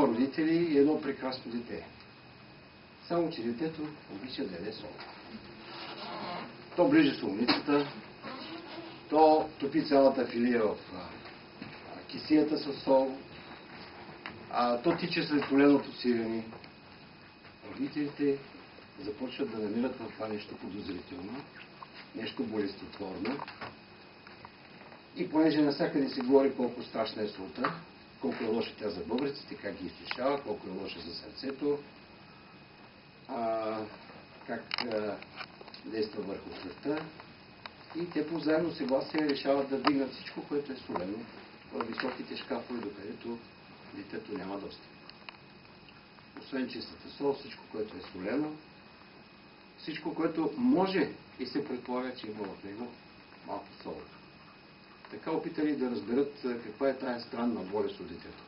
двама родители и едно прекрасно дете. Само че детето обича да яде сол. То ближи солницата, то топи цялата филия в кисията с сол, то тича след соленото сирене. Родителите започват да намират в това нещо подозрително, нещо болестотворно. И понеже навсякъде се говори колко страшна е солта, колко е лоша тя за бъбреците, как ги изчешава, колко е лоша за сърцето, как действа върху кръвта. И те по заедно съгласие решават да вдигнат всичко, което е солено в високите шкафове, докъдето детето няма достъп. Освен чистата сол, всичко, което е солено, всичко, което може и се предполага, че има в него малко сол. Така опитали да разберат каква е тая странна болест от детето.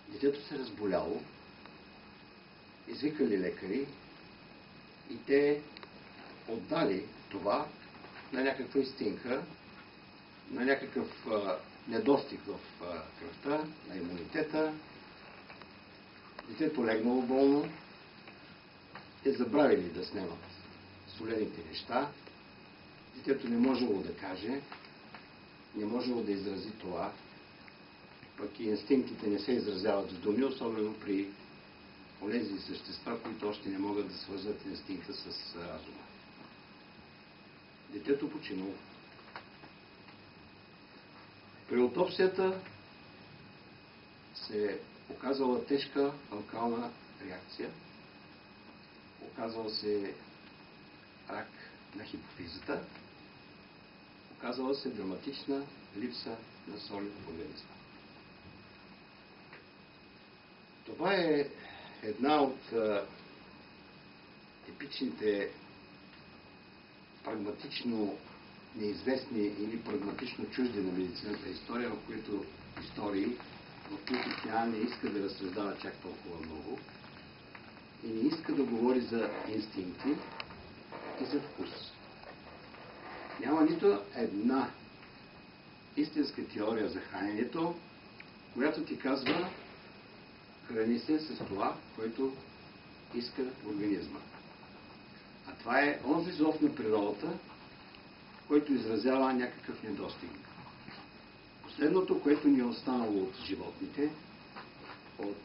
Детето се разболяло, извикали лекари и те отдали това на някаква истинка, на някакъв недостиг в кръвта, на имунитета. Детето легнало болно, те забравили да снемат солените неща. Детето не можело да каже, не можело да изрази това, пък и инстинктите не се изразяват с думи, особено при онези същества, които още не могат да свързват инстинкта с разума. Детето починало. При аутопсията се оказала тежка алкална реакция, оказал се рак на хипофизата, оказала се драматична липса на соли в организма. Това е една от епичните прагматично неизвестни или прагматично чужди на медицината история, в които тя не иска да разсъждава чак толкова много и не иска да говори за инстинкти и за вкус. Няма нито една истинска теория за храненето, която ти казва храни се с това, което иска организма. А това е онзи зов на природата, който изразява някакъв недостиг. Последното, което ни е останало от животните, от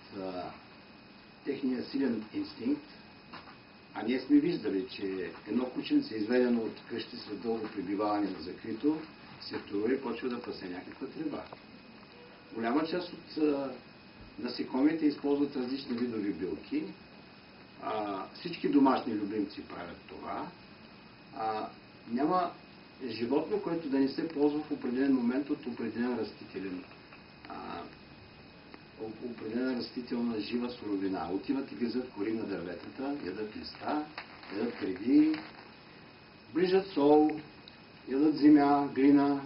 техния силен инстинкт, а ние сме виждали, че едно кученце, изведено от къщи след дълго пребиваване на закрито, се втори и почва да пасе някаква трева. Голяма част от насекомите използват различни видови билки. Всички домашни любимци правят това. Няма животно, което да не се ползва в определен момент от определена растителна жива суровина. Отиват и гризат кори на дърветата, ядат листа, ядат треви, ближат сол, ядат земя, глина.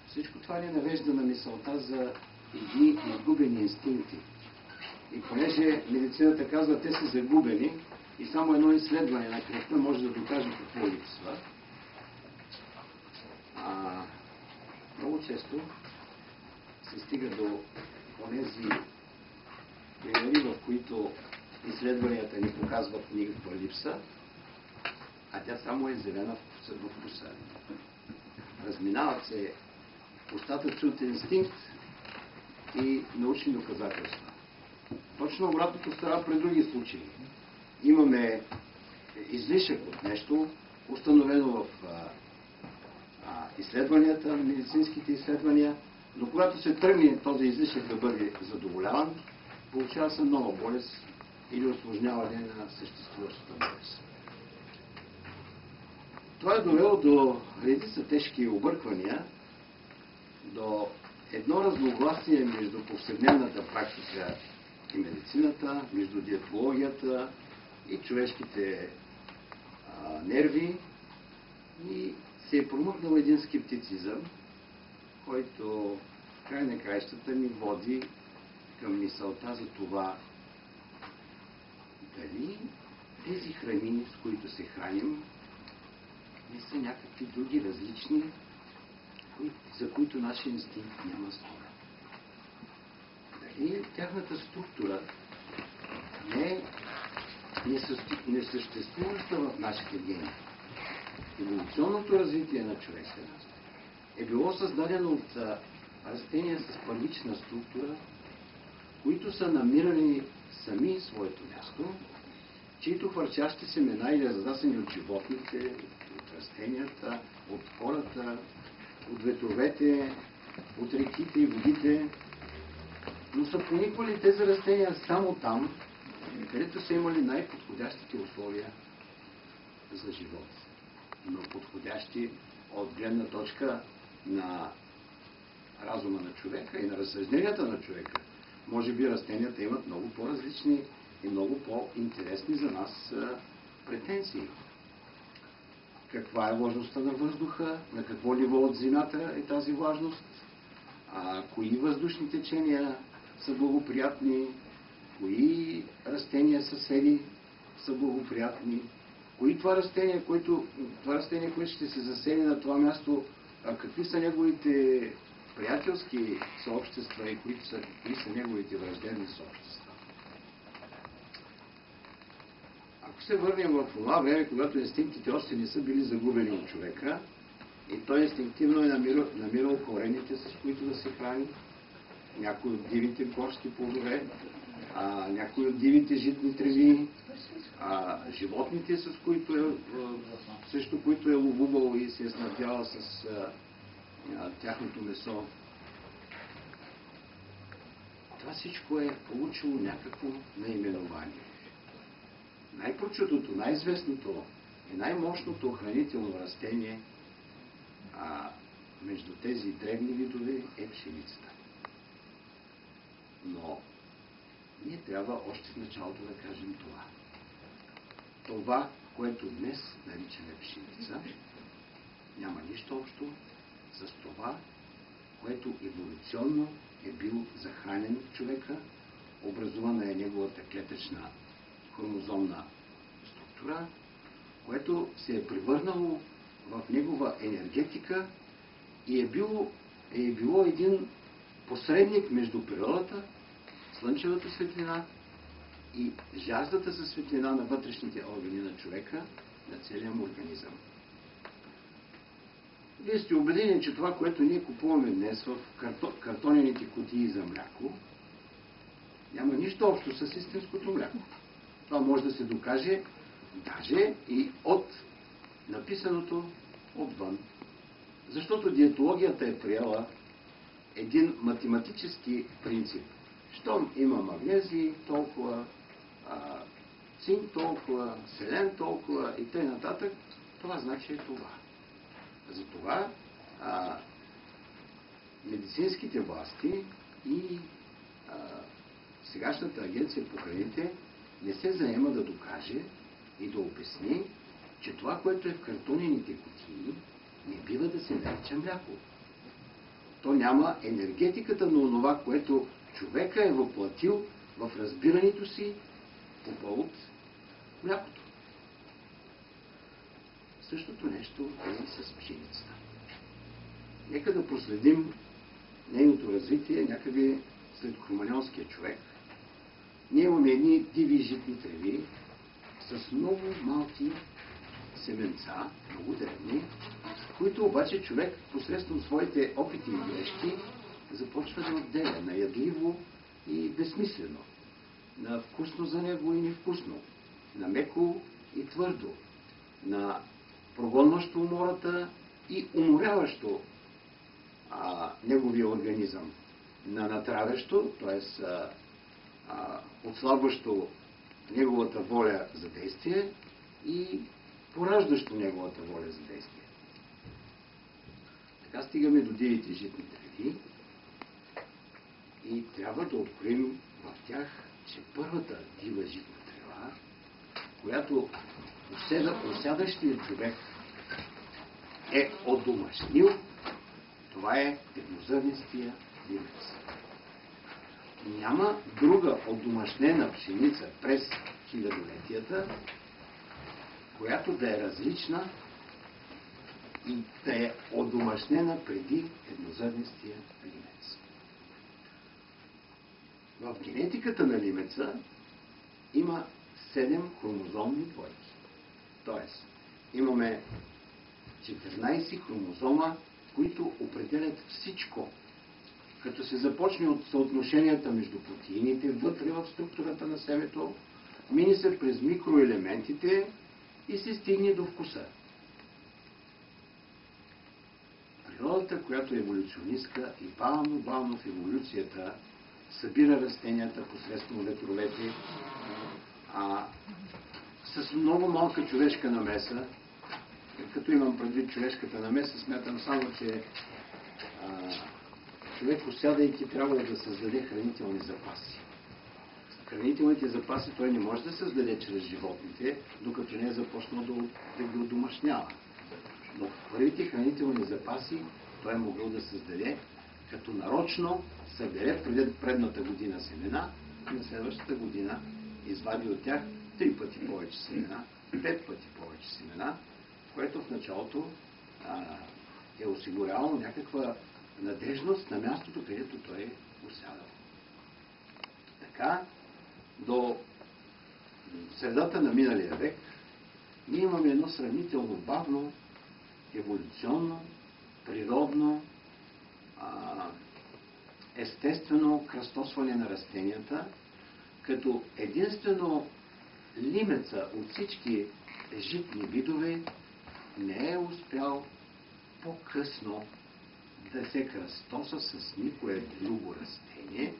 Всичко това ни навежда на мисълта за едни изгубени инстинкти. И понеже медицината казва, те са загубени и само едно изследване на кръвта може да докаже какво липсва, много често се стига до онези примери, в които изследванията ни показват никаква липса, а тя само е зелена в вкуса. Разминават се остатъчният инстинкт и научни доказателства. Точно обратното става при други случаи. Имаме излишък от нещо, установено в изследванията, медицинските изследвания, но когато се тръгне този излишък да бъде задоволяван, получава се нова болест или усложняване на съществуващата болест. Това е довело до редица тежки обърквания, до едно разногласие между повседневната практика и медицината, между диетологията и човешките нерви, и се е промъкнал един скептицизъм, който в край на краищата ни води към мисълта за това дали тези храни, с които се храним, не са някакви други различни, за които нашия инстинкт няма спор. Дали тяхната структура не съществуваща в нашите гени. Еволюционното развитие на човека е било създадено от растения с първична структура, които са намирали сами своето място, чието хвърчащи семена или задасени от животните, от растенията, от хората, от ветровете, от реките и водите, но са пониквали тези растения само там, където са имали най-подходящите условия за живот. Но подходящи от гледна точка на разума на човека и на разсъжденията на човека. Може би растенията имат много по-различни и много по-интересни за нас претенции. Каква е влажността на въздуха, на какво ниво от земята е тази влажност, кои въздушни течения са благоприятни, кои растения съседи са благоприятни, кои това растение, което ще се засели на това място, какви са неговите приятелски съобщества и какви са неговите враждебни съобщества. Ако се върнем в това време, когато инстинктите още не са били загубени от човека, и той инстинктивно е намирал корените, с които да се храни, някои от дивите горски плодове, някои от дивите житни треви, животните, срещу които е ловувал и се е снабдявал с тяхното месо. Това всичко е получило някакво наименование. Най-прочутото, най-известното и най-мощното хранително растение между тези древни видове е пшеницата. Но ние трябва още в началото да кажем това. Това, което днес наричаме пшеница, няма нищо общо с това, което еволюционно е бил захранен човека, образувана е неговата клетъчна хромозомна структура, което се е превърнало в негова енергетика и е било един посредник между природата, слънчевата светлина и жаждата за светлина на вътрешните органи на човека, на целия му организъм. Вие сте убедени, че това, което ние купуваме днес в картонените кутии за мляко, няма нищо общо с истинското мляко. Това може да се докаже даже и от написаното отвън. Защото диетологията е приела един математически принцип. Щом има магнезий, толкова, цинк толкова, селен толкова и т.н. Това значи това. Затова медицинските власти и сегашната агенция по храните не се заема да докаже и да обясни, че това, което е в картонените кутии, не бива да се нарича мляко. То няма енергетиката на онова, което човека е въплатил в разбирането си по повод млякото. Същото нещо е и с пшеницата. Нека да проследим нейното развитие някъде след хроманьонския човек. Ние имаме едни диви житни треви с много малки семенца, много древни, които обаче човек посредством своите опити и грешки започва да отделя на ядливо и безсмислено, на вкусно за него и невкусно, на меко и твърдо, на прогонващо умората и уморяващо неговия организъм, на натравящо, т.е. отслабващо неговата воля за действие и пораждащо неговата воля за действие. Така стигаме до дивите житни треви и трябва да откроим в тях, че първата дива житна трева, която осядащият човек е одомашнил, това е еднозърнестия дивец. Няма друга одомашнена пшеница през хилядолетията, която да е различна и да е одомашнена преди еднозърнестия лимец. В генетиката на лимеца има 7 хромозомни двойки. Тоест, имаме 14 хромозома, които определят всичко. Като се започне от съотношенията между протеините вътре в структурата на семето, мине се през микроелементите и се стигне до вкуса. Природата, която е еволюционистка и бавно в еволюцията събира растенията посредством ветровете, с много малка човешка намеса. Като имам предвид човешката намеса, смятам само, че човек, осядайки, трябва да създаде хранителни запаси. Хранителните запаси той не може да създаде чрез животните, докато не е започнал да ги одомашнява. Но първите хранителни запаси той е могъл да създаде, като нарочно събере предната година семена и на следващата година извади от тях 3 пъти повече семена, 5 пъти повече семена, което в началото е осигурявало някаква надежност на мястото, където той е осядал. Така, до средата на миналия век ние имаме едно сравнително бавно, еволюционно, природно, естествено кръстосване на растенията, като единствено лимеца от всички житни видове не е успял по-късно да се кръстоса с никое друго растение,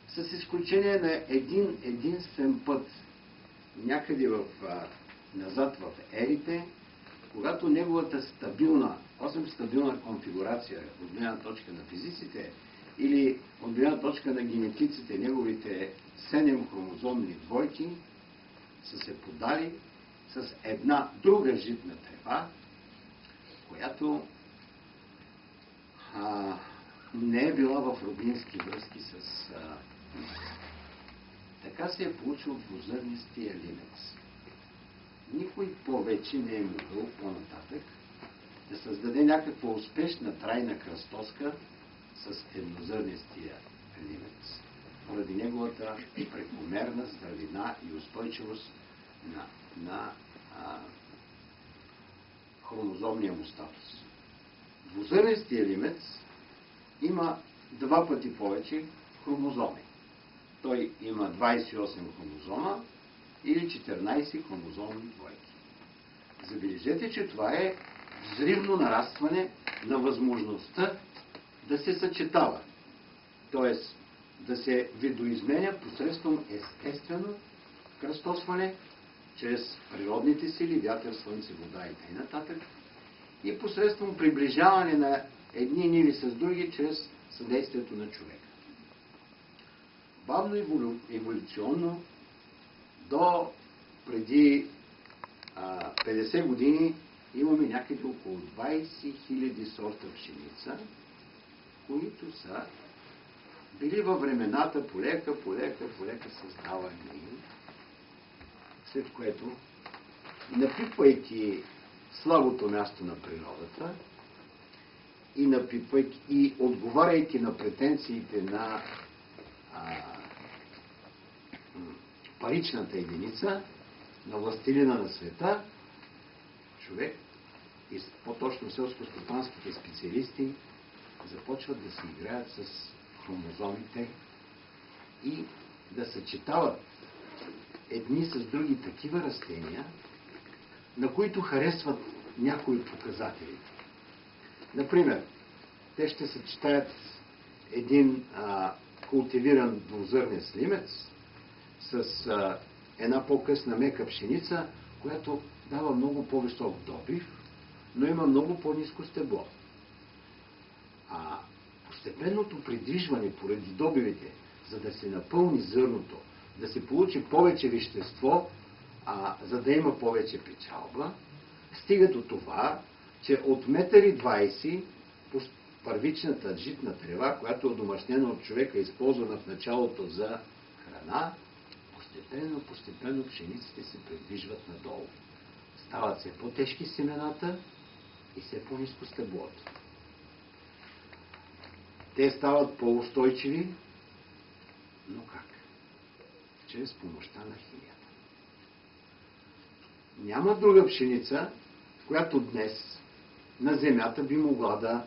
с изключение на един единствен път, някъде назад в ерите, когато неговата стабилна конфигурация от гледна точка на физиците или от гледна точка на генетиците, неговите 7 хромозомни двойки са се подали с една друга житна трева, която не е била в роднински връзки с така се е получил двузърнестия лимец. Никой повече не е могъл по-нататък да създаде някаква успешна трайна кръстоска с еднозърнестия лимец, поради неговата прекомерна здравина и устойчивост на хромозомния му статус. Двузърнестия лимец има 2 пъти повече хромозоми. Той има 28 хромозома или 14 хромозомни двойки. Забележете, че това е взривно нарастване на възможността да се съчетава. Тоест, да се видоизменя посредством естествено кръстосване, чрез природните сили, вятър, слънце, вода и т.н. и посредством приближаване на едни ниви с други, чрез съдействието на човека. Бавно еволюционно до преди 50 години имаме някъде около 20 000 сорта пшеница, които са били във времената полека създавани, след което, напипвайки слабото място на природата и отговаряйки на претенциите на паричната единица, на властелина на света, човек и по-точно селско-стопанските специалисти започват да се играят с хромозомите и да съчетават едни с други такива растения, на които харесват някои показатели. Например, те ще съчетаят един култивиран двузърнест лимец с една по-късна мека пшеница, която дава много по-висок добив, но има много по-ниско стебло. Постепенното придвижване поради добивите, за да се напълни зърното, да се получи повече вещество, за да има повече печалба, стига до това, че от 1,20 м по първичната житна трева, която е одомашнена от човека, използвана в началото за храна, постепенно пшениците се придвижват надолу. Стават се по-тежки семената и все по-ниско стъблото. Те стават по-устойчиви, но как? Чрез помощта на химията. Няма друга пшеница, която днес на земята би могла да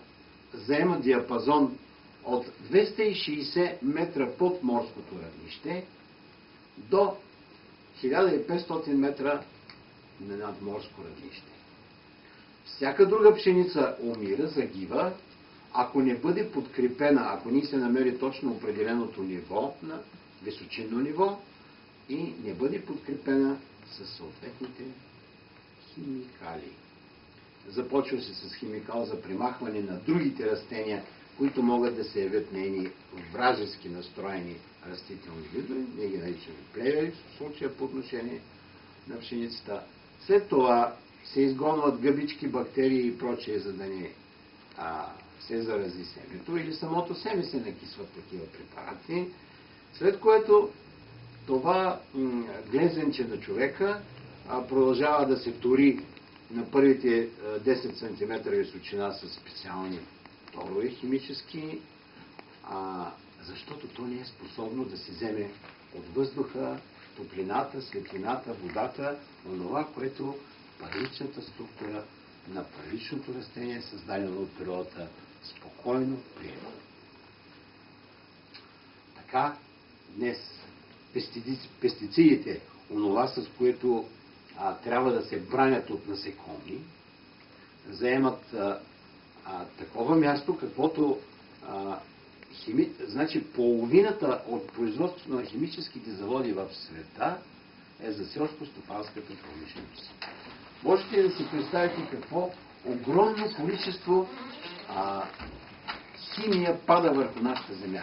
заема диапазон от 260 метра под морското равнище до 1500 метра на надморско равнище. Всяка друга пшеница умира, загива, ако не бъде подкрепена, ако не се намери точно определеното ниво, на височинно ниво, и не бъде подкрепена със съответните химикали. Започва се с химикал за премахване на другите растения, които могат да се явят нейни вражески настроени растителни видове. Ние ги наричаме плевери, в случая по отношение на пшеницата. След това се изгонват гъбички, бактерии и прочее, за да не се зарази семето, или самото семе се накисват такива препарати, след което това глезенче на човека продължава да се тури на първите 10 см височина с специални торове химически, защото то не е способно да се вземе от въздуха, топлината, светлината, водата, онова, което първичната структура на първичното растение, създадено от природата, спокойно приема. Така днес пестицидите, онова с което трябва да се бранят от насекоми, заемат такова място, каквото значи половината от производството на химическите заводи в света е за селско-стопанската промишленост. Можете да си представите какво огромно количество химия пада върху нашата земя.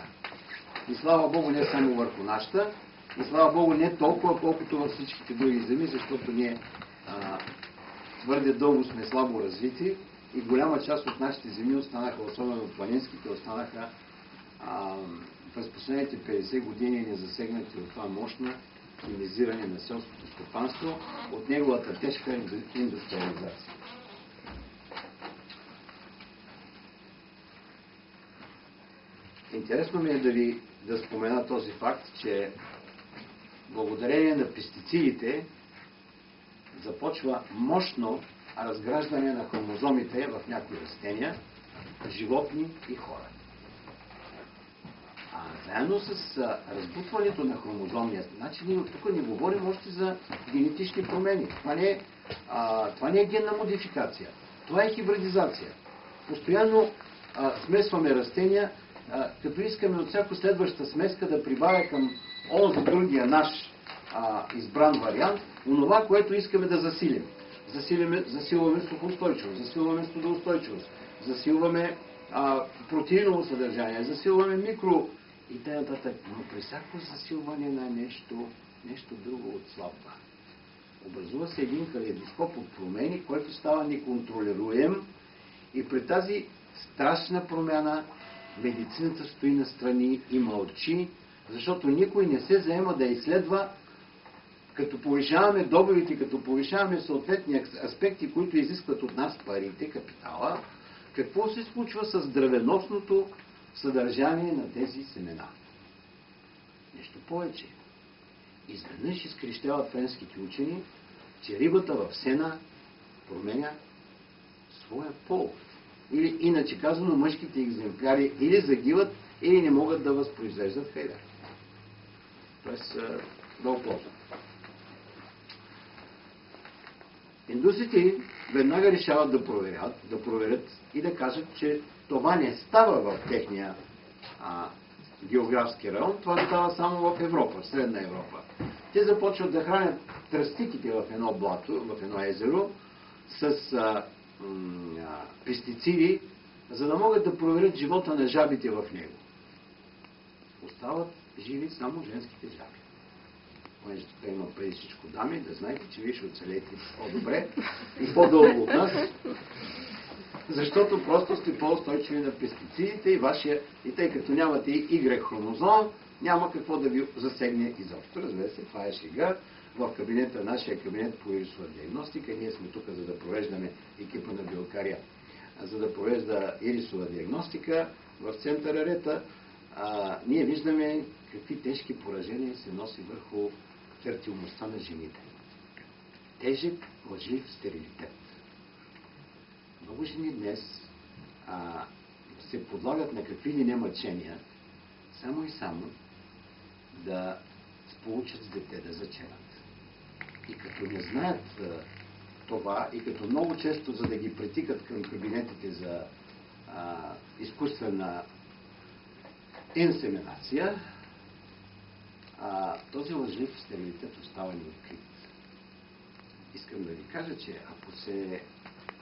И слава Богу, не само върху нашата, и слава Богу, не толкова, колкото във всичките други земи, защото ние твърде дълго сме слабо развити и голяма част от нашите земи останаха, особено планинските, останаха през последните 50 години незасегнати от това мощно химизиране на селското стопанство, от неговата тежка индустриализация. Интересно ми е да спомена този факт, че благодарение на пестицидите започва мощно разграждане на хромозомите в някои растения, животни и хора. Заедно с разбутването на хромозомния, значи ние тук не говорим още за генетични промени. Това не е генна модификация. Това е хибридизация. Постоянно смесваме растения, като искаме от всяко следваща смеска да прибавя към онзи другия наш избран вариант, онова, което искаме да засилим. Засилваме сухоустойчивост, засилваме студоустойчивост, засилваме протеиново съдържание, засилваме микро и т.н. Но при всяко засилване на нещо друго отслабва. Образува се един калейдоскоп от промени, който става неконтролируем, и при тази страшна промяна медицината стои настрани и мълчи, защото никой не се заема да изследва, като повишаваме добивите, като повишаваме съответни аспекти, които изискват от нас парите, капитала, какво се случва с здравеносното съдържание на тези семена. Нещо повече. Изведнъж изкрещяват френските учени, че рибата в сена променя своя пол. Или, иначе казано, мъжките екземпляри или загиват, или не могат да възпроизвеждат хайвер. Тоест, да оплозват. Индусите веднага решават да проверят и да кажат, че това не става в техния географски район, това става само в Европа, в Средна Европа. Те започват да хранят тръстиките в едно блато, в едно езеро, с пестициди, за да могат да проверят живота на жабите в него. Остават живи само женските жаби. Понеже тук има преди всичко дами, да знаете, че вие ще оцелете по-добре и по-дълго от нас, защото просто сте по-устойчиви на пестицидите и тъй като нямате Y хромозом, няма какво да ви засегне изобщо. Разбира се, това е шега. В кабинета, нашия кабинет по вирусова диагностика, ние сме тук, за да провеждаме екипа на Биокария за да провежда ирисова диагностика в центъра Рета, ние виждаме какви тежки поражения се носи върху фертилността на жените. Тежък, лъжлив стерилитет. Много жени днес се подлагат на какви ли не мъчения, само и само да получат с дете, да заченат. И като не знаят това, и като много често, за да ги притикат към кабинетите за изкуствена инсеминация, този лъжлив стерилитет остава неоткрит. Искам да ви кажа, че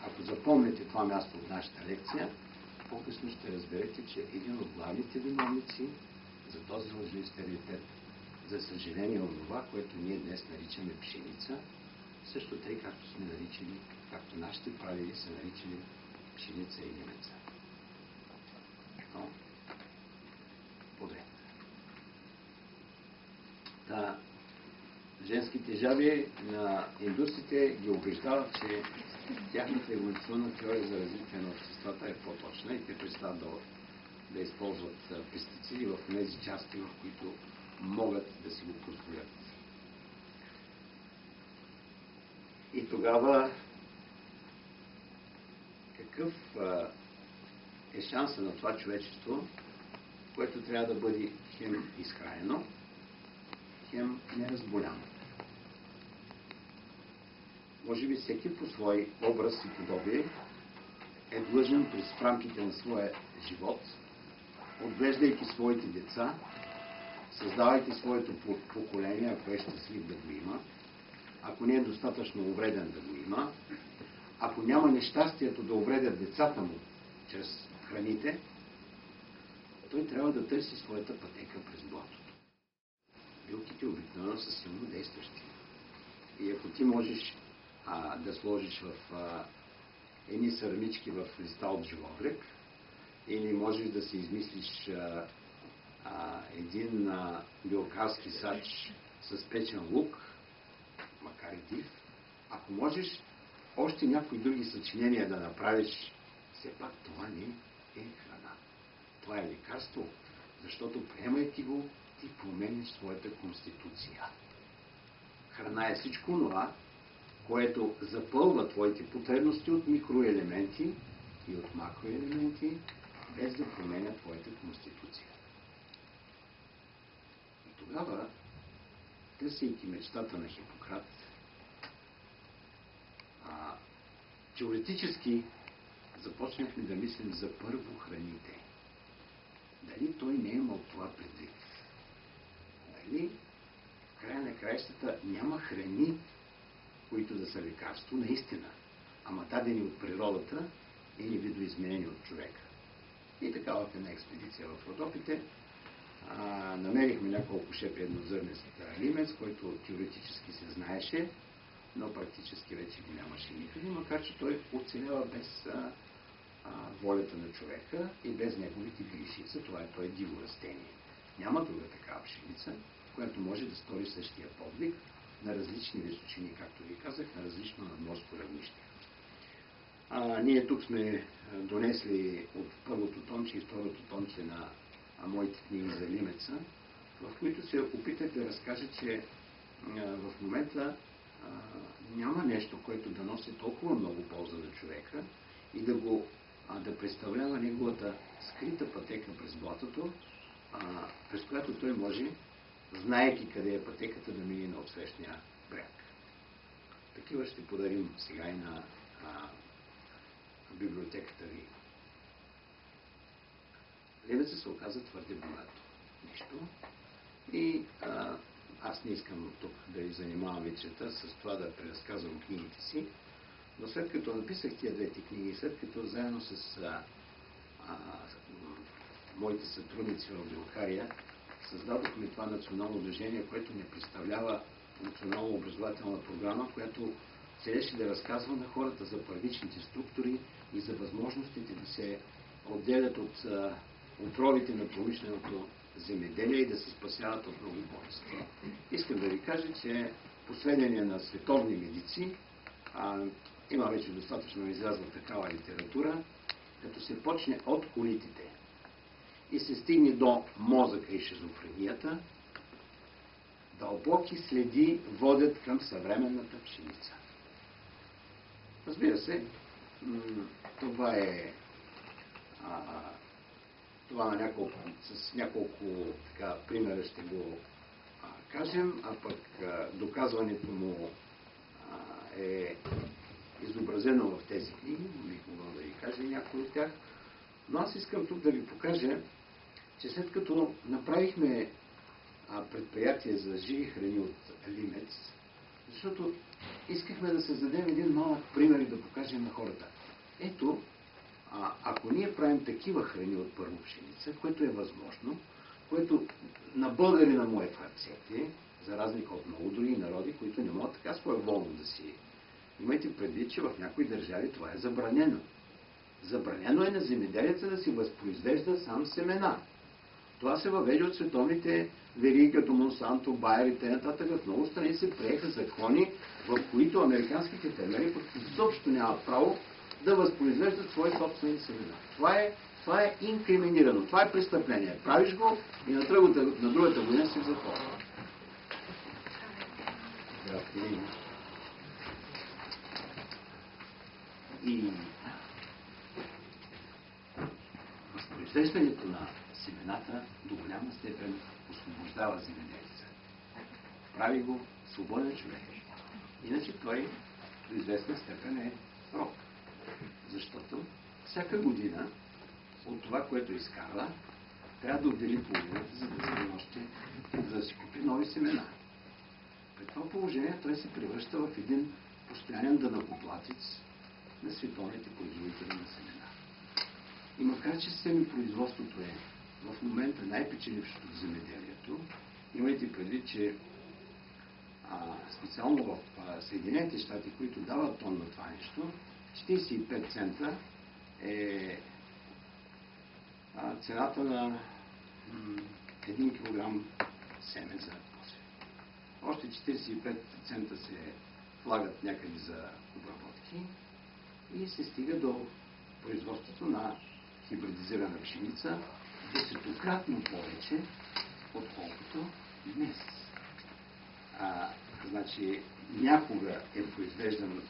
ако запомните това място от нашата лекция, по-късно ще разберете, че един от главните виновници за този лъжлив стерилитет, за съжаление, от това, което ние днес наричаме пшеница, също тъй, както сме наричали, както нашите прадеди са наричали пшеница и немеца. Но, подред. Женските жаби на индусите ги убеждават, че тяхната еволюционна теория за развитие на обществата е по-точна и те престават да използват пестициди в тези части, в които могат да си го позволят. И тогава какъв е шанса на това човечество, което трябва да бъде хем изхранено, хем неразболяно? Може би всеки по свой образ и подобие е длъжен в рамките на своя живот, отглеждайки своите деца, създавайки своето поколение, ако е щастлив да го има, ако не е достатъчно увреден да го има, ако няма нещастието да увредят децата му чрез храните, той трябва да търси своята пътека през блатото. Билките обикновено са силно действащи. И ако ти можеш да сложиш в едни сърмички в листа от живодрек, или можеш да си измислиш един билкарски сач с печен лук, макар и див, ако можеш още някои други съчинения да направиш, все пак това не е храна. Това е лекарство, защото приемайки го, ти промениш своята конституция. Храна е всичко това, което запълва твоите потребности от микроелементи и от макроелементи, без да променя твоята конституция. И тогава, търсейки мечтата на Хипократ, теоретически започнахме да мислим за първо храните. Дали той не е имал това предвид? Дали в края на краищата няма храни, които да са лекарство, наистина, ама дадени от природата и не видоизменени от човека. И така в една експедиция в Родопите намерихме няколко шепи еднозърнест лимец, който теоретически се знаеше, но практически вече го нямаше никъде, макар че той оцелява без волята на човека и без неговите грижи. Това е той диво растение. Няма друга такава пшеница, която може да стори същия подвиг на различни височини, както ви казах, на различно надморско равнище. Ние тук сме донесли от първото томче и второто томче на моите книги за лимеца, в които се опитах да разкажа, че в момента няма нещо, което да носи толкова много полза на човека и да представлява неговата скрита пътека през блатото, през която той може, знаейки къде е пътеката, да мине на отсрещния бряг. Такива ще подарим сега и на библиотеката ви. Лимеца се оказа твърде богато нещо. И аз не искам тук да ви занимавам вечерта с това да преразказвам книгите си, но след като написах тия двете книги, след като заедно с моите сътрудници в Белкария създадохме това национално движение, което не представлява национално образователна програма, която целеше да разказва на хората за първичните структури и за възможностите да се отделят от отровите на промишленото земеделие и да се спасяват от много болести. Искам да ви кажа, че по сведения на световни медици, има вече достатъчно излязла такава литература, като се почне от колитите и се стигне до мозъка и шизофренията, дълбоки следи водят към съвременната пшеница. Разбира се, това е с няколко така, примера ще го кажем, а пък доказването му е изобразено в тези книги, бих могъл да ви кажа някои от тях. Но аз искам тук да ви покажа, че след като направихме предприятие за живи храни от Лимец, защото искахме да създадем един малък пример и да покажем на хората. Ето, ако ние правим такива храни от първо пшеница, което е възможно, което на българина му е в ръцете, за разлика от много други народи, които не могат така своеволно да си... Имайте предвид, че в някои държави това е забранено. Забранено е на земеделеца да си възпроизвежда сам семена. Това се въведе от световните вериги, като Монсанто, Байер и т.н. В много страни се приеха закони, в които американските фермери изобщо нямат право да възпроизвеждат свои собствени семена. Това е инкриминирано, това е престъпление. Правиш го и на другата година си в затвора. И възпроизвеждането на семената до голяма степен освобождава земеделица. Прави го свободен човек. Иначе той до известна степен е роб. Защото всяка година от това, което изкарва, трябва да отдели половината, за да си купи нови семена. При това положение той се превръща в един постоянен данъкоплатец на световните производители на семена. И макар че семепроизводството е в момента най-печелившото в земеделието, имайте предвид, че специално в Съединените щати, които дават тон на това нещо, 45 цента е цената на 1 килограм семе за посев. Още 45 цента се влагат някъде за обработки и се стига до производството на хибридизирана пшеница десетократно повече, отколкото днес. Значи някога е произвеждан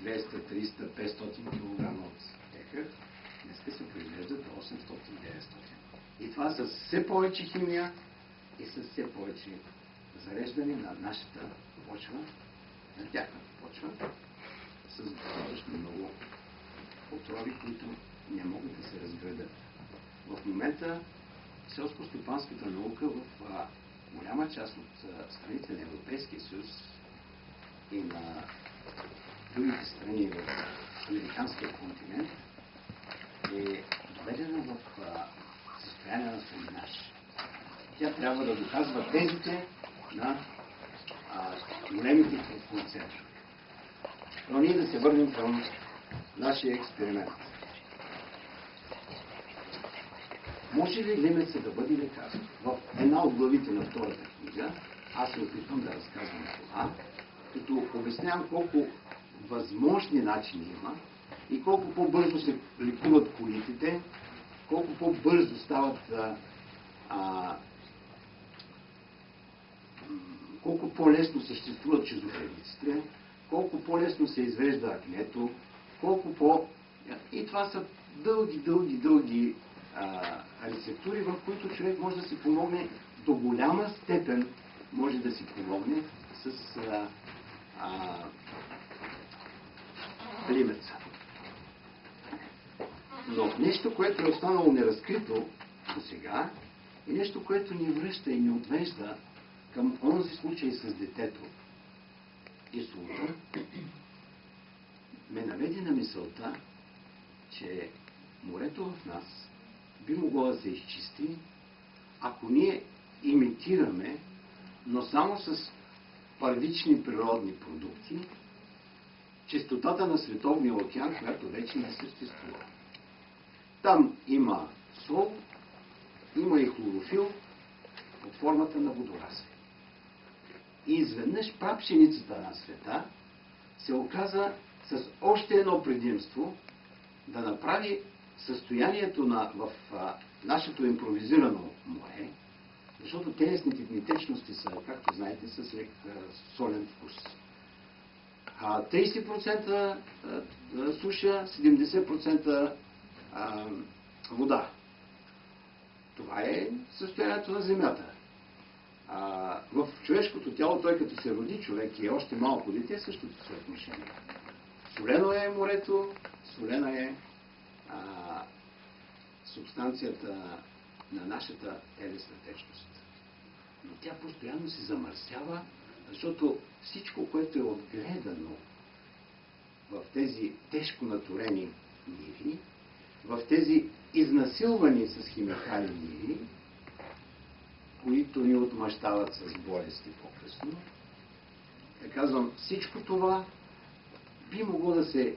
200, 300, 500 кг от екър, днес се произвежда до 800-900. И това с все повече химия и с все повече зареждане на нашата почва, на тяхната почва, с достатъчно много отрови, които не могат да се разградят. В момента селско-стопанската наука в голяма част от страните на Европейския съюз и на другите страни в американския континент е доведена в състояние на слабинаж. Тя трябва да доказва тезите на големите концерти. Но ние да се върнем към нашия експеримент. Може ли Лимеца да бъде лекарство? В една от главите на втората книга аз се опитвам да разказвам това, като обяснявам колко възможни начини има и колко по-бързо се лекуват колитите, колко по-бързо стават колко по-лесно съществуват шизофрениците, колко по-лесно се извежда акнето, колко по... И това са дълги рецептури, в които човек може да си помогне до голяма степен, може да си помогне с Лимеца. Но нещо, което е останало неразкрито до сега, е нещо, което ни връща и ни отвежда към онзи случай с детето. Исулта ме наведе на мисълта, че морето в нас би могло да се изчисти, ако ние имитираме, но само с първични природни продукти, чистотата на Световния океан, която вече не съществува. Там има сол, има и хлорофил под формата на водорасли. И изведнъж прапшеницата на света се оказа с още едно предимство да направи състоянието в нашето импровизирано море, защото телесните ни течности са, както знаете, с лек солен вкус. 30% суша, 70% вода. Това е състоянието на Земята. В човешкото тяло, той като се роди човек и е още малко дете, същото съотношение. Солено е морето, солена е субстанцията на нашата телесна течност. Но тя постоянно се замърсява, защото всичко, което е отгледано в тези тежко натурени ниви, в тези изнасилвани с химикали ниви, които ни отмъщават с болести по-късно, да казвам, всичко това би могло да се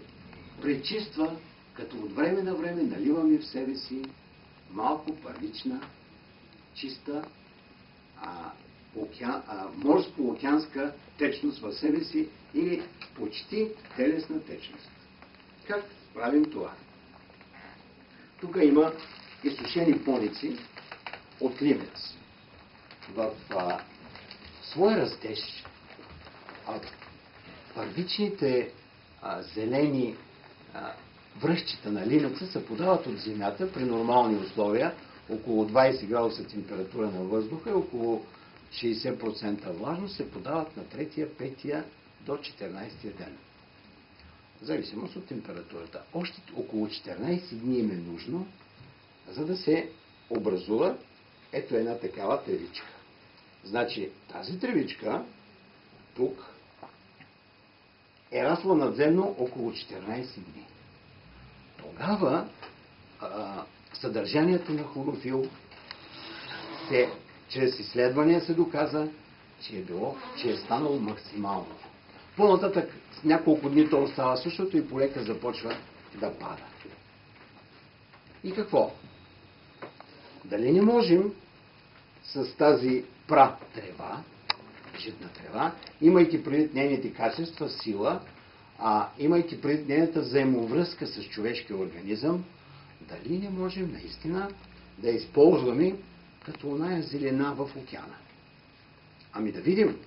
пречиства, като от време на време наливаме в себе си малко първична, чиста, морско-океанска течност в себе си или почти телесна течност. Как правим това? Тук има изсушени поници от ливец. В своя растеж първичните зелени връщчета на ливеца се подават от земята при нормални условия, около 20 градуса температура на въздуха и около 60% влажност, се подават на 3-я, 5-я до 14-я ден. В зависимост от температурата. Още около 14 дни им е нужно, за да се образува ето една такава тревичка. Значи тази тревичка тук е расла надземно около 14 дни. Тогава съдържанието на хлорофил чрез изследвания се доказа, че е станало максимално. По-нататък с няколко дни то остава същото и полека започва да пада. И какво? Дали не можем с тази трева, житна трева, имайки предвид нейните качества, сила, имайки предвид нейната взаимовръзка с човешкия организъм, дали не можем наистина да използваме като оная зелена в океана? Ами да видим.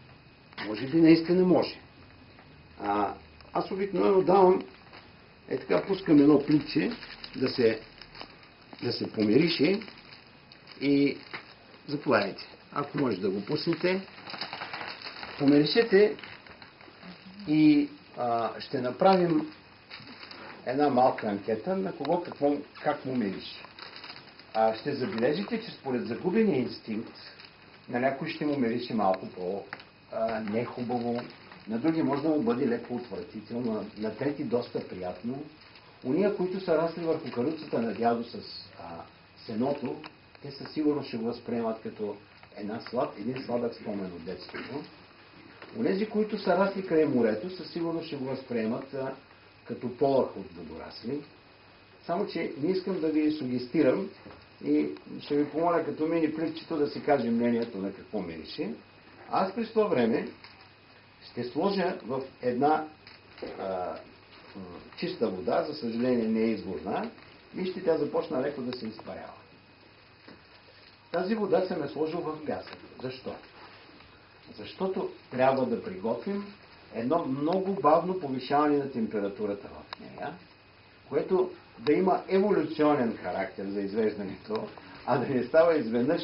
Може би наистина може. Аз обикновено давам, така пускам едно пликче да се помирише и заповядайте. Ако може да го пуснете, помиришете и ще направим една малка анкета на кого как му мирише. Ще забележите, че според загубения инстинкт на някой ще му мирише малко по-нехубаво, на други може да му бъде леко отвратително, на трети доста приятно. Уния, които са расли върху каруцата на дядо с сеното, те със сигурност ще го възприемат като един сладък спомен от детството. Онези, които са расли край морето, със сигурност ще го възприемат като полъх от водорасли. Само, че не искам да ви сугестирам и ще ви помоля като мини пликчето да си каже мнението на какво мирише. Аз през това време ще сложа в една чиста вода, за съжаление не е изворна, вижте, тя започна леко да се изпарява. Тази вода съм е сложил в пясък. Защо? Защото трябва да приготвим едно много бавно повишаване на температурата в нея, което да има еволюционен характер за извеждането, а да не става изведнъж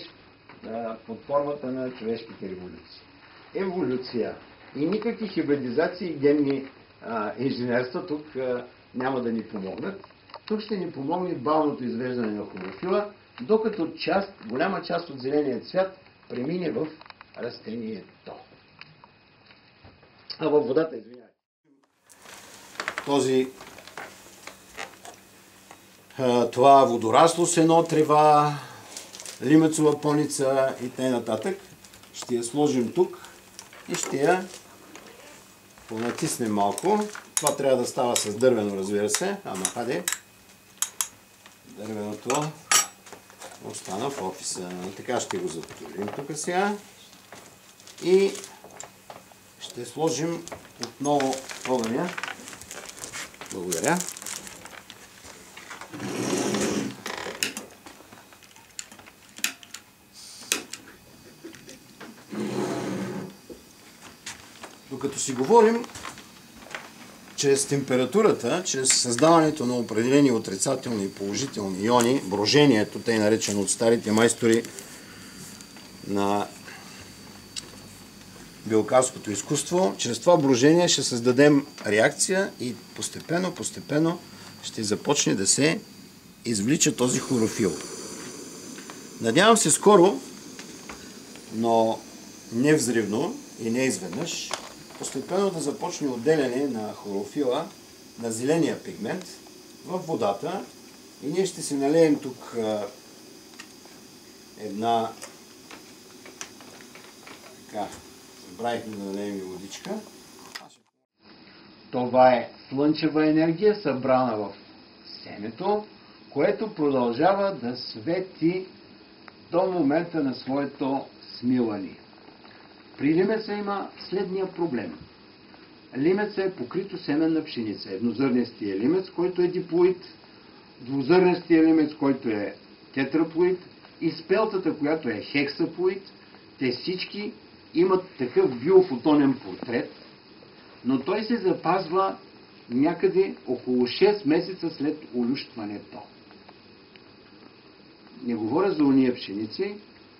под формата на човешките революции. Еволюция и никакви хибридизации и генни инженерства тук няма да ни помогнат. Тук ще ни помогне бавното извеждане на хлорофила, докато голяма част от зеления цвят премине в растението. Във водата, извинявайте. Това водорасло сено, трева, лимецова поница и т.н. Ще я сложим тук и ще я понатиснем малко. Това трябва да става с дървено, разбира се. Хаде. Дървеното остана в офиса. Така ще го затворим тук сега. И ще сложим отново огъня. Благодаря. Докато си говорим, чрез температурата, чрез създаването на определени отрицателни и положителни иони, брожението, тъй наречено от старите майстори на биокарското изкуство, чрез това брожение ще създадем реакция и постепенно ще започне да се извлича този хлорофил. Надявам се скоро, но не взривно и не изведнъж, постепенно да започне отделяне на хлорофила, на зеления пигмент в водата и ние ще си налеем тук една забравихме да налеем и водичка. Това е слънчева енергия, събрана в семето, което продължава да свети до момента на своето смилане. При лимеца има следния проблем. Лимеца е покрито семен на пшеница. Еднозърнестия лимец, който е диплоид, двузърнестия лимец, който е тетрапоид, и спелтата, която е хексаплоид. Те всички имат такъв биофотонен портрет, но той се запазва някъде около 6 месеца след олющването. Не говоря за ония пшеници,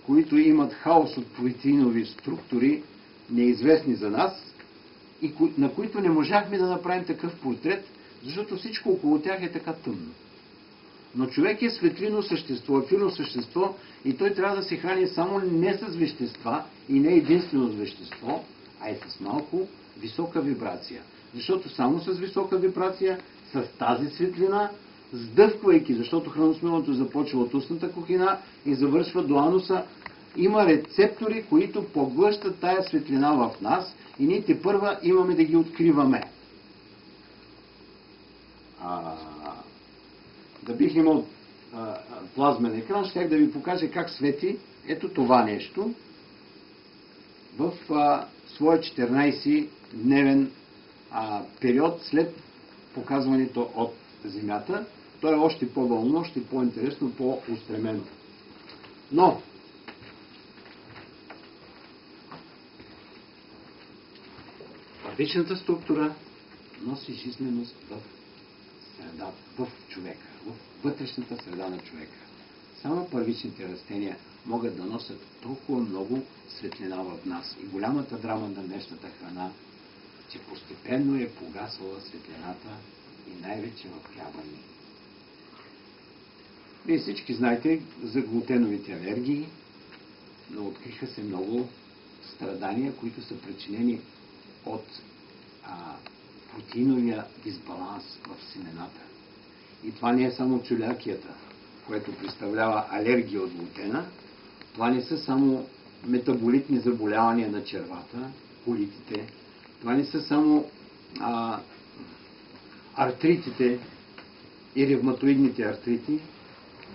които имат хаос от протеинови структури, неизвестни за нас, и на които не можахме да направим такъв портрет, защото всичко около тях е така тъмно. Но човек е светлино същество, ефирно същество и той трябва да се храни само не с вещества и не единствено с вещество, а и с малко висока вибрация. Защото само с висока вибрация, с тази светлина, сдъвквайки, защото храносмилането започва от устната кухина и завършва до ануса, има рецептори, които поглъщат тая светлина в нас и ние тепърва имаме да ги откриваме. Да бих имал плазмен екран, щях да ви покажа как свети ето това нещо в своя 14-дневен период след показването от Земята. То е още по-вълно, още по-интересно, по-устремено. Но първичната структура носи жизненост в средата, в човека, в вътрешната среда на човека. Само първичните растения могат да носят толкова много светлина в нас. И голямата драма на днешната храна, че постепенно е погасвала светлината и най-вече в хляба ни. Вие всички знаете за глутеновите алергии, но откриха се много страдания, които са причинени от протеиновия дисбаланс в семената. И това не е само целиакията, което представлява алергия от глутена. Това не са само метаболитни заболявания на червата, колитите. Това не са само артритите и ревматоидните артрити.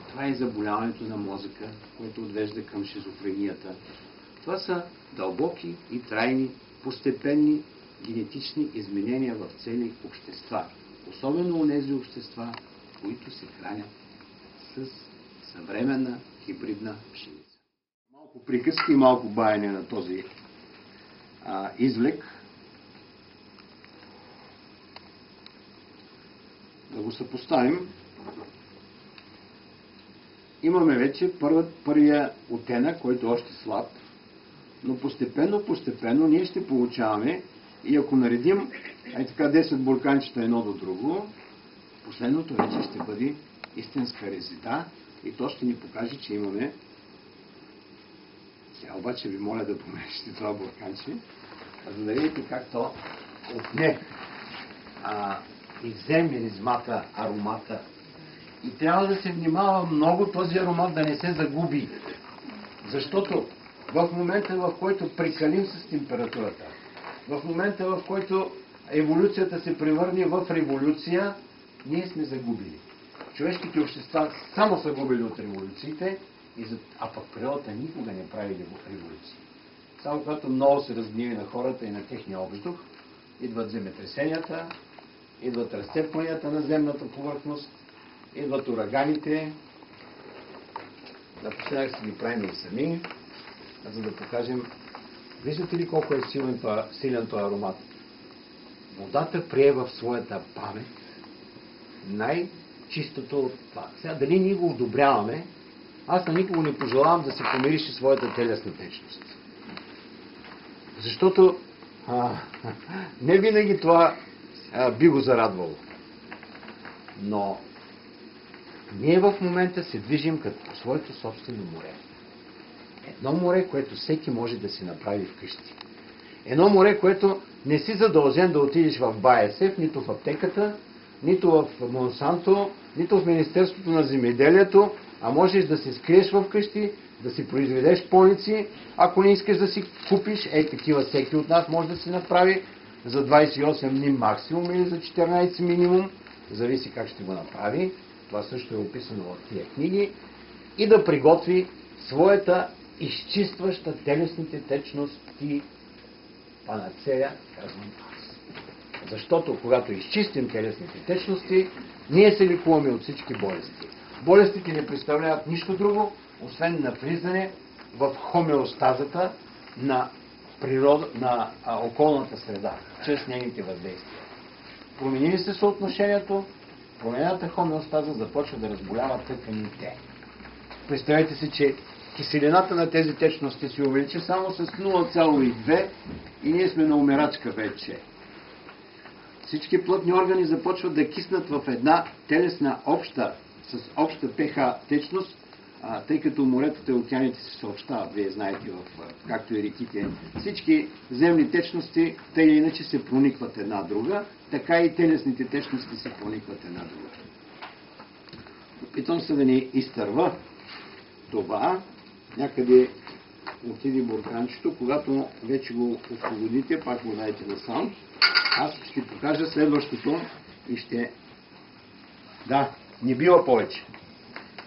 Това е заболяването на мозъка, което отвежда към шизофренията. Това са дълбоки и трайни, постепенни генетични изменения в цели общества. Особено у нези общества, които се хранят с съвременна хибридна пшеница. Малко приказки и малко баяне на този извлек. Да го съпоставим. Имаме вече първия оттенък, който е още слаб, но постепенно ние ще получаваме и ако наредим така 10 бурканчета едно до друго, последното вече ще бъде истинска резида и то ще ни покаже, че имаме. Сега обаче ви моля да помешите това бурканче, за да видите как то отне и взе миризмата, аромата. И трябва да се внимава много този аромат да не се загуби. Защото в момента, в който прекалим с температурата, в момента, в който еволюцията се превърне в революция, ние сме загубили. Човешките общества само са губили от революциите, а пък природата никога не прави революции. Само когато много се разгниви на хората и на техния въздух, идват земетресенията, идват разцепванията на земната повърхност, идват ураганите. Напоследък си ги правим и сами, за да покажем Виждате ли колко е силен този аромат? Водата прие в своята памет най-чистото от това. Сега, дали ние го одобряваме, аз на никого не пожелавам да се помирише своята телесна течност. Защото не винаги това би го зарадвало. Но ние в момента се движим като по своето собствено море. Едно море, което всеки може да си направи вкъщи. Едно море, което не си задължен да отидеш в БАЕСЕФ, нито в аптеката, нито в Монсанто, нито в Министерството на земеделието, а можеш да се скриеш вкъщи, да си произведеш полици, ако не искаш да си купиш, такива всеки от нас може да си направи за 28 дни максимум или за 14 минимум, зависи как ще го направи, това също е описано в тия книги, и да приготви своята изчистваща телесните течности панацея, казвам аз. Защото когато изчистим телесните течности, ние се лекуваме от всички болести. Болестите не представляват нищо друго, освен навлизане в хомеостазата на околната среда, чрез нейните въздействия. Промени ли се съотношението, променената хомеостаза започва да разболява тъканите. Представете си, че киселината на тези течности се увеличи само с 0,2 и ние сме на умирачка вече. Всички плътни органи започват да киснат в една телесна с обща pH течност, тъй като моретата и океаните се съобщават, вие знаете, както и реките. Всички земни течности, те или иначе се проникват една друга, така и телесните течности се проникват една друга. Опитвам се да ни изтърва това, някъде отиде бурканчето, когато вече го освободите, пак го дайте насам. Аз ще покажа следващото и ще... Да, не бива повече.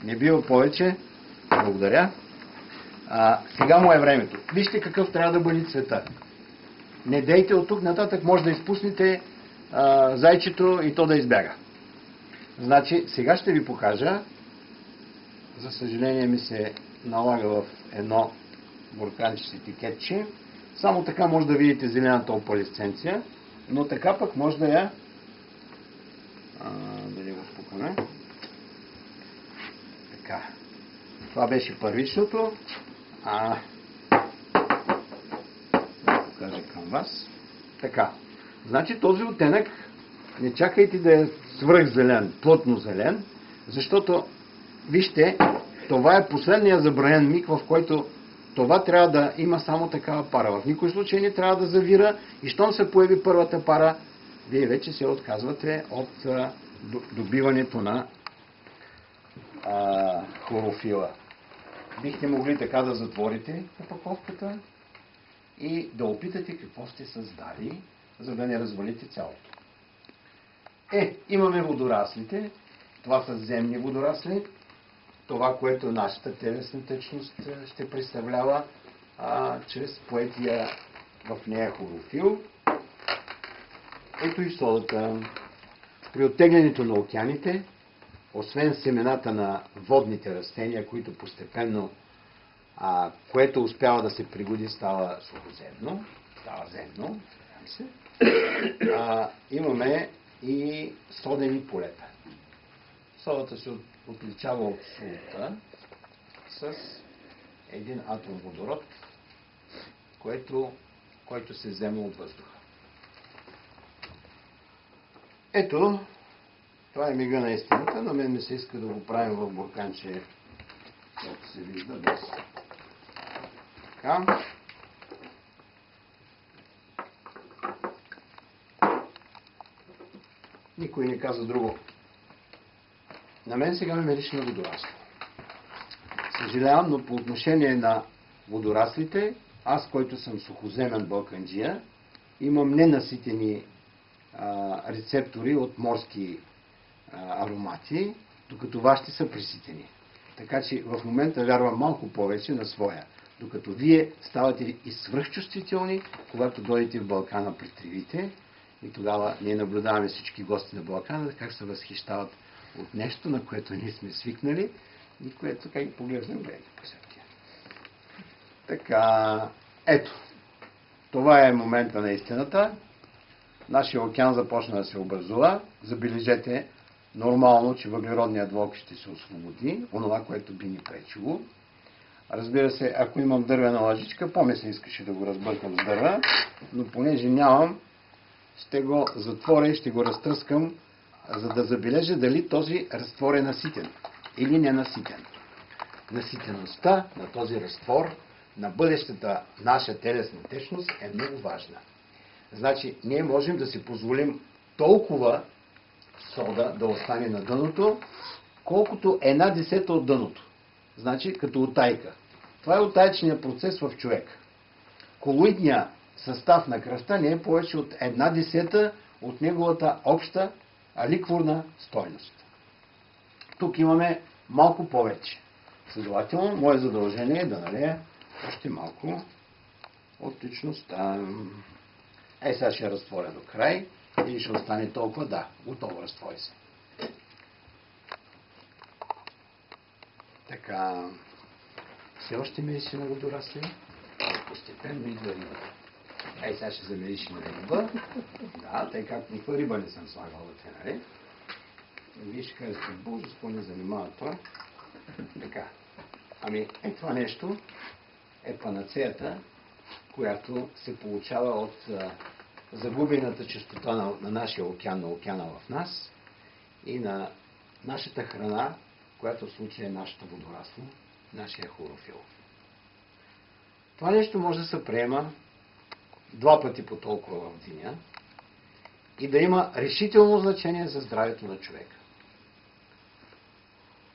Не бива повече. Благодаря. Сега му е времето. Вижте какъв трябва да бъде цвета. Не дейте от тук нататък, може да изпуснете зайчето и то да избяга. Значи, сега ще ви покажа. За съжаление ми се налага в едно бурканче с етикетче. Само така може да видите зелената опалесценция, но така пък може да я да не го спукаме. Така. Това беше първичното. Да покажа към вас. Така. Значи този оттенък не чакайте да е свръхзелен, плътно зелен, защото вижте, това е последният забранен миг, в който това трябва да има само такава пара. В никой случай не трябва да завира и щом се появи първата пара, вие вече се отказвате от добиването на хлорофила. Бихте могли така да затворите опаковката и да опитате какво сте създали, за да не развалите цялото. Имаме водораслите. Това са земни водорасли. Това, което нашата телесна течност ще представлява чрез поетия в нея хлорофил. Ето и содата. При оттеглянето на океаните, освен семената на водните растения, които постепенно, което успява да се пригоди, става сухоземно, става земно, имаме и содени полета. Содата се отличава от солта с един атом водород, който се взема от въздуха. Ето, това е мига на истината. На мен ми се иска да го правим в бурканче, както се вижда, без. Така. Никой не каза друго. На мен сега ме мирише на водорасли. Съжалявам, но по отношение на водораслите, аз, който съм сухоземен балканджия, имам ненаситени рецептори от морски аромати, докато вашите са преситени. Така че в момента вярвам малко повече на своя. Докато вие ставате и свръхчувствителни, когато дойдете в Балкана при тревите, и тогава ние наблюдаваме всички гости на Балкана, как се възхищават от нещо, на което ние сме свикнали и което как ги поглеждам, гледайте по съртия. Така, ето. Това е момента на истината. Нашия океан започна да се образува. Забележете, нормално, че въглеродният двуокис ще се освободи, онова, което би ни пречило. Разбира се, ако имам дървена лъжичка, по-ме се искаше да го разбъркам с дърва, но понеже нямам, ще го затворя и ще го разтръскам, за да забележа дали този разтвор е наситен или ненаситен. Наситеността на този разтвор на бъдещата наша телесна течност е много важна. Значи, ние можем да си позволим толкова сода да остане на дъното, колкото 1/10 от дъното. Значи, като утайка. Това е утайчният процес в човека. Колоидният състав на кръвта не е повече от 1/10 от неговата обща ликворна стойност. Тук имаме малко повече. Следователно, мое задължение е да налея още малко от течността. Сега ще разтворя до край и ще остане толкова. Да, готово, разтвори се. Така, все още мирише на водорасли. Постепенно идва рибата. Сега ще замериш на риба. Да, тъй както никаква риба не съм слагал вътре, нали? Вие ще кажете, боже, с какво не занимава това? Така. Това нещо е панацеята, която се получава от загубената чистота на нашия океан, на океана в нас и на нашата храна, която в случая е нашето водорасло, нашия хлорофил. Това нещо може да се приема 2 пъти по толкова в деня и да има решително значение за здравето на човека.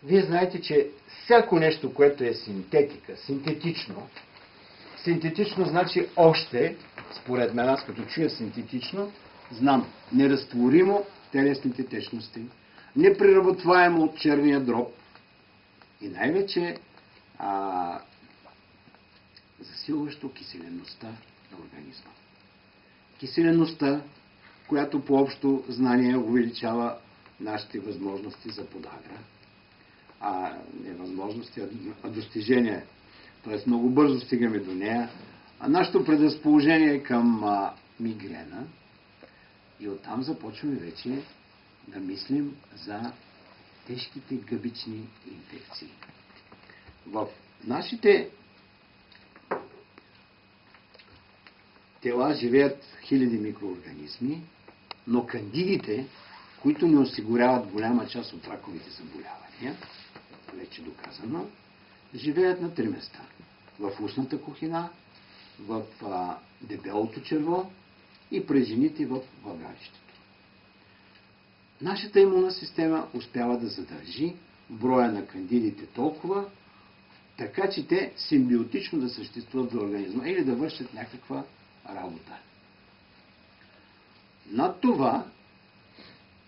Вие знаете, че всяко нещо, което е синтетика, синтетично значи още, според мен, аз като чуя синтетично, знам неразтворимо телесните течности, непреработваемо от черния дроб и най-вече засилващо киселеността на организма. Киселеността, която по общо знание увеличава нашите възможности за подагра, не възможности, а достижения. Тоест много бързо стигаме до нея. Нашето предразположение към мигрена и оттам започваме вече да мислим за тежките гъбични инфекции. В нашите тела живеят хиляди микроорганизми, но кандидите, които ни осигуряват голяма част от раковите заболявания, вече доказано, живеят на 3 места. В устната кухина, в дебелото черво и при жените в влагалището. Нашата имунна система успява да задържи броя на кандидите толкова, така че те симбиотично да съществуват в организма или да вършат някаква работа. Над това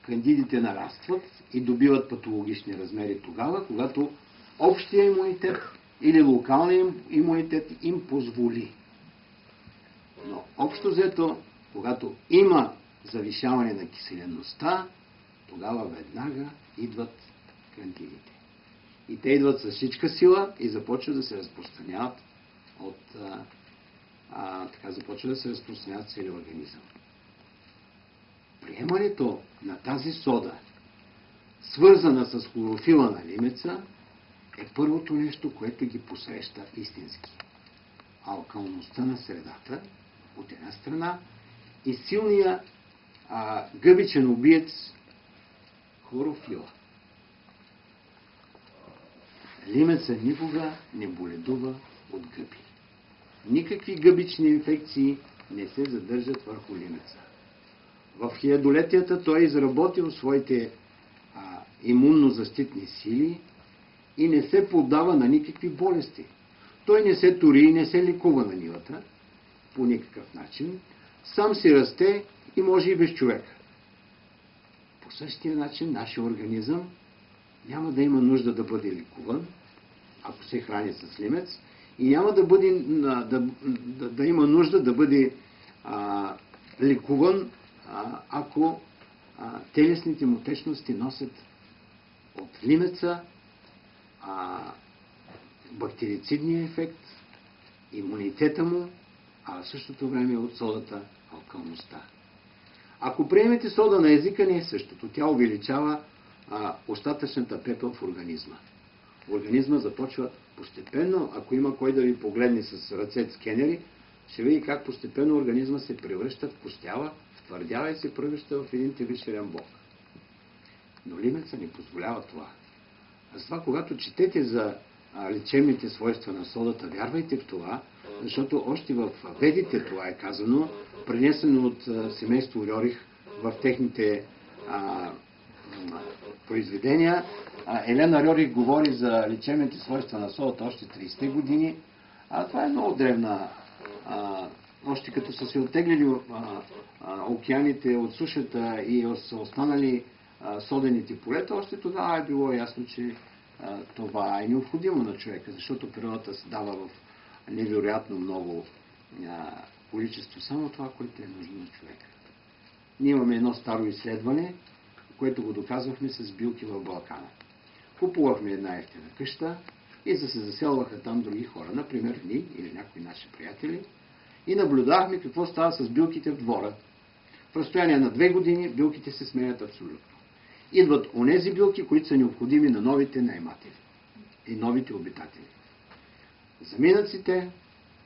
кандидите нарастват и добиват патологични размери тогава, когато общия имунитет или локалният имунитет им позволи. Но общо взето, когато има завишаване на киселеността, тогава веднага идват кандидите. И те идват с всичка сила и започват да се разпространяват започва да се разпространяват целия организъм. Приемането на тази сода, свързана с хлорофила на лимеца, е първото нещо, което ги посреща истински. Алкалността на средата, от една страна, и силния гъбичен убиец хлорофила. Лимеца никога не боледува от гъби. Никакви гъбични инфекции не се задържат върху лимеца. В хилядолетията той е изработил своите имунно-защитни сили и не се поддава на никакви болести. Той не се тури и не се лекува на нивата по никакъв начин. Сам си расте и може и без човека. По същия начин нашия организъм няма да има нужда да бъде лекуван, ако се храни с лимец, и няма да има нужда да бъде лекуван, ако телесните му течности носят от лимеца бактерицидния ефект, имунитета му, а в същото време от содата алкалността. Ако приемете сода на езика, не е същото. Тя увеличава остатъчната пепел в организма. Организма започва постепенно, ако има кой да ви погледне с ръце скенери, ще види как постепенно организма се превръща в костява, втвърдява и се превръща в един телишерен блок. Но лимеца не позволява това. А с това, когато четете за лечебните свойства на содата, вярвайте в това, защото още в Ведите това е казано, пренесено от семейство Рьорих в техните произведения. Елена Рьорих говори за лечебните свойства на содата още 30-те години. Това е много древна. Още като са се оттеглили океаните от сушата и са останали содените полета, още тогава е било ясно, че това е необходимо на човека, защото природата се дава в невероятно много количество само това, което е нужно на човека. Ние имаме едно старо изследване, което го доказвахме с билки в Балкана. Купувахме една ефтина къща и се заселваха там други хора, например ние или някои наши приятели, и наблюдавахме какво става с билките в двора. В разстояние на 2 години билките се сменят абсолютно. Идват онези билки, които са необходими на новите наематели и новите обитатели. Заминат си те,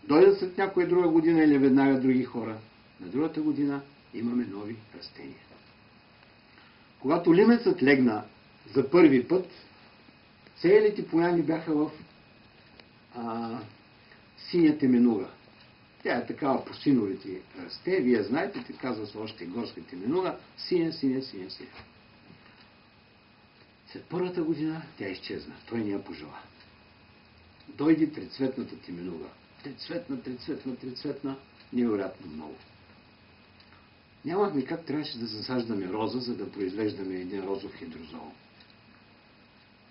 дойдат след някоя друга година или веднага други хора. На другата година имаме нови растения. Когато лимецът легна за първи път, целите поляни бяха в синя теменуга. Тя е такава по синовите расте. Вие знаете, те казва се още горска теменуга, синя. След първата година тя изчезна. Той не я пожела. Дойде трицветната теменуга. Трицветна, невероятно много. Нямахме как трябваше да засаждаме роза, за да произвеждаме един розов хидрозол.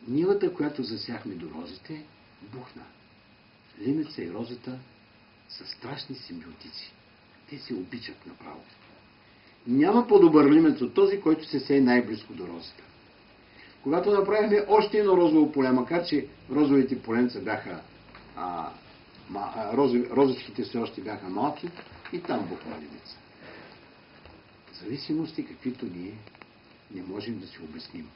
Нивата, която засяхме до розите, бухна. Лимеца и розата са страшни симбиотици. Те се обичат направо. Няма по-добър лимец от този, който се сее най-близко до розата. Когато направихме още едно розово поле, макар че розовите поленца бяха розичките все още бяха малки, и там бухна лимеца. Зависимости, каквито ние не можем да си обясним.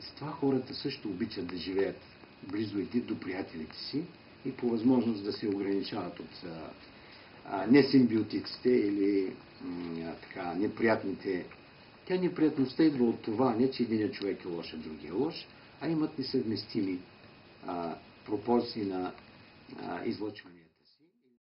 Затова хората също обичат да живеят близо един до приятелите си и по възможност да се ограничават от несимбиотиците или неприятните. Тя неприятността идва от това, не че един човек е лош, а другия е лош, а имат несъвместими пропорции на излъчванията.